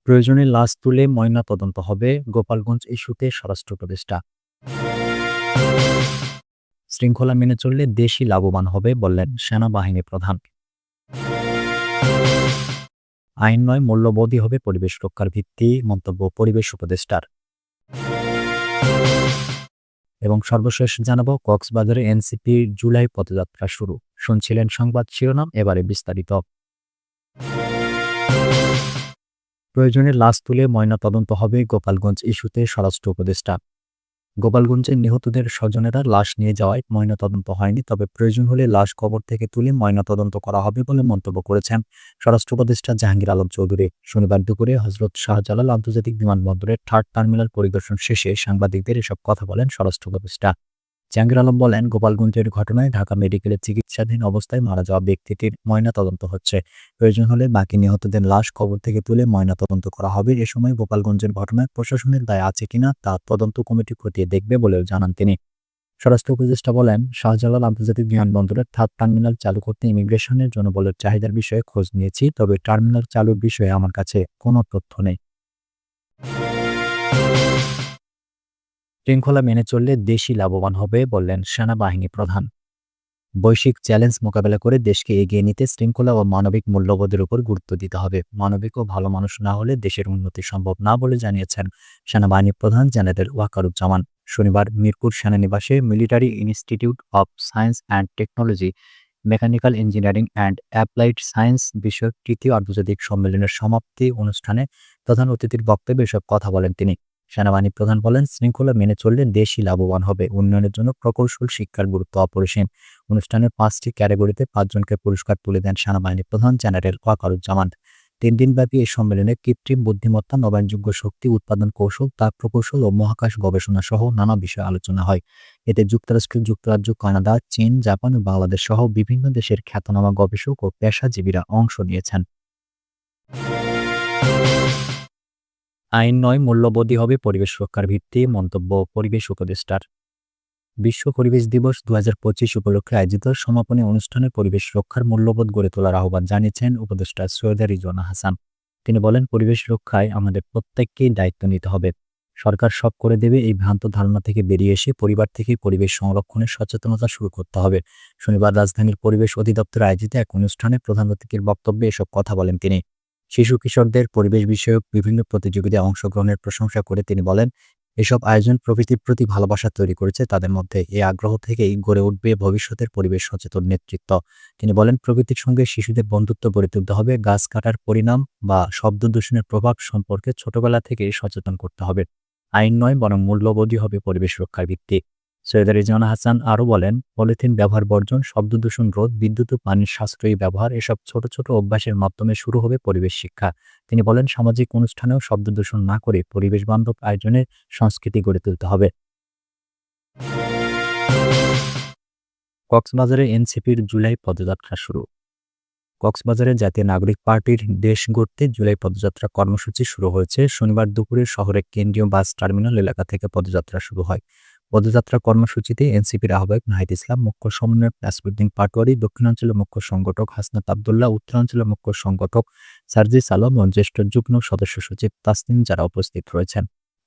প্রয়োজনে লাশ তুলে ময়নাতদন্ত হবে, গোপালগঞ্জ ইস্যুতে স্বরাষ্ট্র উপদেষ্টা। শৃঙ্খলা মেনে চললে দেশই লাভবান হবে বললেন সেনাবাহিনী প্রধান। আইন নয়, মূল্যবোধই হবে পরিবেশ রক্ষার ভিত্তি, মন্তব্য পরিবেশ উপদেষ্টার। এবং সর্বশেষ জানাবো, কক্সবাজারে এনসিপির জুলাই পদযাত্রা শুরু। শুনছিলেন সংবাদ শিরোনাম, এবারে বিস্তারিত। প্রয়োজনে লাশ তুলে ময়নাতদন্ত হবে, গোপালগঞ্জ ইস্যুতে স্বরাষ্ট্র উপদেষ্টা। গোপালগঞ্জের নিহতদের স্বজনেরা লাশ নিয়ে যাওয়ায় ময়নাতদন্ত হয়নি, তবে প্রয়োজন হলে লাশ কবর থেকে তুলে ময়নাতদন্ত করা হবে বলে মন্তব্য করেছেন স্বরাষ্ট্র উপদেষ্টা জাহাঙ্গীর আলম চৌধুরী। শনিবার দুপুরে হজরত শাহজালাল আন্তর্জাতিক বিমানবন্দরের 3rd টার্মিনাল পরিদর্শন শেষে সাংবাদিকদের এসব কথা বলেন স্বরাষ্ট্র উপদেষ্টা। জাহাঙ্গীর আলম বলেন, গোপালগঞ্জের ঘটনায় ঢাকা মেডিকেলে চিকিৎসাধীন অবস্থায় মারা যাওয়া ব্যক্তিটির ময়নাতদন্ত হচ্ছে। প্রয়োজন হলে বাকি নিহতদের লাশ কবর থেকে তুলে ময়নাতদন্ত করা হবে। এ সময় গোপালগঞ্জের ঘটনায় প্রশাসনের দায় আছে কিনা তা তদন্ত কমিটি খতিয়ে দেখবে বলেও জানান তিনি। স্বরাষ্ট্র উপদেষ্টা বলেন, শাহজালাল আন্তর্জাতিক বিমানবন্দরের 3rd টার্মিনাল চালু করতে ইমিগ্রেশনের জনবলের চাহিদার বিষয়ে খোঁজ নিয়েছি, তবে টার্মিনাল চালুর বিষয়ে আমার কাছে কোনো তথ্য নেই। শৃঙ্খলা মেনে চললে দেশই লাভবান হবে বললেন সেনাবাহিনী প্রধান। বৈশ্বিক চ্যালেঞ্জ মোকাবেলা করে দেশকে এগিয়ে নিতে শৃঙ্খলা ও মানবিক মূল্যবোধের উপর গুরুত্ব দিতে হবে। মানবিক ও ভালো মানুষ না হলে দেশের উন্নতি সম্ভব না বলে জানিয়েছেন সেনাবাহিনী প্রধান জেনারেল ওয়াকারুজ্জামান। শনিবার মিরপুর সেনানিবাসে military institute of science and technology, mechanical engineering and applied science বিষয়ক 3য় আন্তর্জাতিক সম্মেলনের সমাপ্তি অনুষ্ঠানে প্রধান অতিথির বক্তব্যে এসব কথা বলেন তিনি। সেনাবাহিনী প্রধান বলেন, শৃঙ্খলা মেনে চললে দেশই লাভবান হবে। উন্নয়নের জন্য প্রকৌশল শিক্ষার গুরুত্ব অপরিসীম। অনুষ্ঠানে 5টি ক্যাটাগরিতে 5 জনকে পুরস্কার তুলে দেন সেনাবাহিনী প্রধান জেনারেল ওয়াকারুজ্জামান। 3 দিনব্যাপী এই সম্মেলনে কৃত্রিম বুদ্ধিমত্তা, নবায়নযোগ্য শক্তি উৎপাদন কৌশল, তাপ প্রকৌশল ও মহাকাশ গবেষণা সহ নানা বিষয়ে আলোচনা হয়। এতে যুক্তরাষ্ট্র, যুক্তরাজ্য, কানাডা, চীন, জাপান ও বাংলাদেশ সহ বিভিন্ন দেশের খ্যাতনামা গবেষক ও পেশাজীবীরা অংশ নিয়েছেন। আইন নয়, মূল্যবোধই হবে পরিবেশ রক্ষার ভিত্তি, মন্তব্য পরিবেশ উপদেষ্টার। বিশ্ব পরিবেশ দিবস 2025 উপলক্ষে আয়োজিত সমাপনী অনুষ্ঠানে পরিবেশ রক্ষার মূল্যবোধ গড়ে তোলার আহ্বান জানিয়েছেন উপদেষ্টা সৈয়দা রিজওয়ানা হাসান। তিনি বলেন, পরিবেশ রক্ষায় আমাদের প্রত্যেককেই দায়িত্ব নিতে হবে। সরকার সব করে দেবে এই ভ্রান্ত ধারণা থেকে বেরিয়ে এসে পরিবার থেকেই পরিবেশ সংরক্ষণের সচেতনতা শুরু করতে হবে। শনিবার রাজধানীর পরিবেশ অধিদপ্তর আয়োজিত এক অনুষ্ঠানে প্রধান অতিথির বক্তব্যে এসব কথা বলেন তিনি। শিশু কিশোরদের পরিবেশ বিষয়ক বিভিন্ন প্রতিযোগিতায় অংশগ্রহণের প্রশংসা করে তিনি বলেন, এসব আয়োজন প্রকৃতির প্রতি ভালোবাসা তৈরি করেছে তাদের মধ্যে। এই আগ্রহ থেকেই গড়ে উঠবে ভবিষ্যতের পরিবেশ সচেতন নেতৃত্ব। তিনি বলেন, প্রকৃতির সঙ্গে শিশুদের বন্ধুত্ব গড়ে তুলতে হবে। গাছ কাটার পরিণাম বা শব্দ দূষণের প্রভাব সম্পর্কে ছোটবেলা থেকেই সচেতন করতে হবে। আইন নয়, বরং মূল্যবোধই হবে পরিবেশ রক্ষার ভিত্তি। সৈয়দা রিজওয়ানা হাসান আরও বলেন, পলিথিন ব্যবহার বর্জন, শব্দ দূষণ রোধ, বিদ্যুৎ ও পানির সাশ্রয়ী ব্যবহার, এসব ছোট ছোট অভ্যাসের মাধ্যমে শুরু হবে পরিবেশ শিক্ষা। তিনি বলেন, সামাজিক অনুষ্ঠানেও শব্দ দূষণ না করে পরিবেশ বান্ধব আয়োজনের সংস্কৃতি গড়ে তুলতে হবে। কক্সবাজারে এনসিপির জুলাই পদযাত্রা শুরু। কক্সবাজারে জাতীয় নাগরিক পার্টির দেশ গড়তে জুলাই পদযাত্রা কর্মসূচি শুরু হয়েছে। শনিবার দুপুরে শহরের কেন্দ্রীয় বাস টার্মিনাল এলাকা থেকে পদযাত্রা শুরু হয়। পদযাত্রা কর্মসূচিতে এনসিপির আহ্বায়ক নাহিদ ইসলাম, মুখ্য সমন্বয়ক নাসিরুদ্দিন পাটোয়ারি, দক্ষিণাঞ্চলের মুখ্য সংগঠক হাসনাত আব্দুল্লাহ, উত্তরাঞ্চলের মুখ্য সংগঠক সার্জিস আলম ও জ্যেষ্ঠ যুগ্ম সদস্য সচিব তাসনিম যারা উপস্থিত রয়েছেন।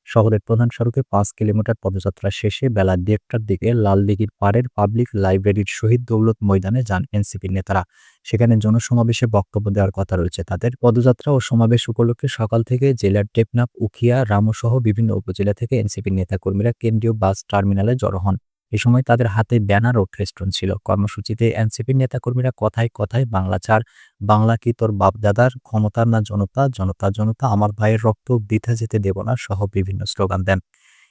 শহরের প্রধান সড়কে 5 কিলোমিটার পদযাত্রা শেষে বেলা 1:30টার দিকে লালদিঘির পাড়ের পাবলিক লাইব্রেরির শহীদ দৌলত ময়দানে যান এনসিপির নেতারা। সেখানে জনসমাবেশে বক্তব্য দেওয়ার কথা রয়েছে তাদের। পদযাত্রা ও সমাবেশ উপলক্ষে সকাল থেকে জেলার টেকনাফ, উখিয়া, রামু সহ বিভিন্ন উপজেলা থেকে এনসিপির নেতাকর্মীরা কেন্দ্রীয় বাস টার্মিনালে জড়ো হন। এ সময় তাদের হাতে ব্যানার ও ফেস্টুন ছিল। কর্মসূচিতে এনসিপির নেতাকর্মীরা কথায় কথায় বাংলা ছাড়, বাংলা কি তোর বাপদাদার, ক্ষমতার না জনতা, জনতা জনতা, আমার ভাইয়ের রক্ত বৃথা যেতে দেব না সহ বিভিন্ন স্লোগান দেন।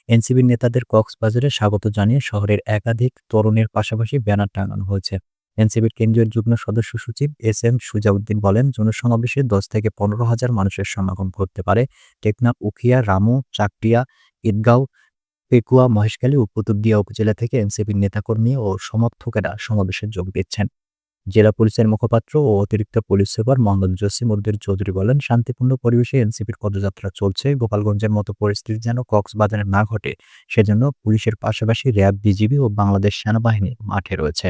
এনসিপির নেতাদের কক্সবাজারে স্বাগত জানিয়ে শহরের একাধিক তরুণের পাশাপাশি ব্যানার টাঙানো হয়েছে। এনসিপির কেন্দ্রীয় যুগ্ম সদস্য সচিব এস.এম. সুজাউদ্দিন বলেন, জনসমাবেশে 10 থেকে 15,000 মানুষের সমাগম ঘটতে পারে। টেকনাফ, উখিয়া, রামু, চাকরিয়া, ঈদগাঁও, পেকুয়া, মহেশখালী ও কুতুবদিয়া উপজেলা থেকে এনসিপির নেতাকর্মী ও সমর্থকেরা সমাবেশে যোগ দিচ্ছেন। জেলা পুলিশের মুখপাত্র ও অতিরিক্ত পুলিশ সুপার মোহাম্মদ জসিম উদ্দিন চৌধুরী বলেন, শান্তিপূর্ণ পরিবেশে এনসিপির পদযাত্রা চলছে। গোপালগঞ্জের মতো পরিস্থিতি যেন কক্সবাজারে না ঘটে, সেজন্য পুলিশের পাশাপাশি র্যাব, বিজিবি ও বাংলাদেশ সেনাবাহিনী মাঠে রয়েছে।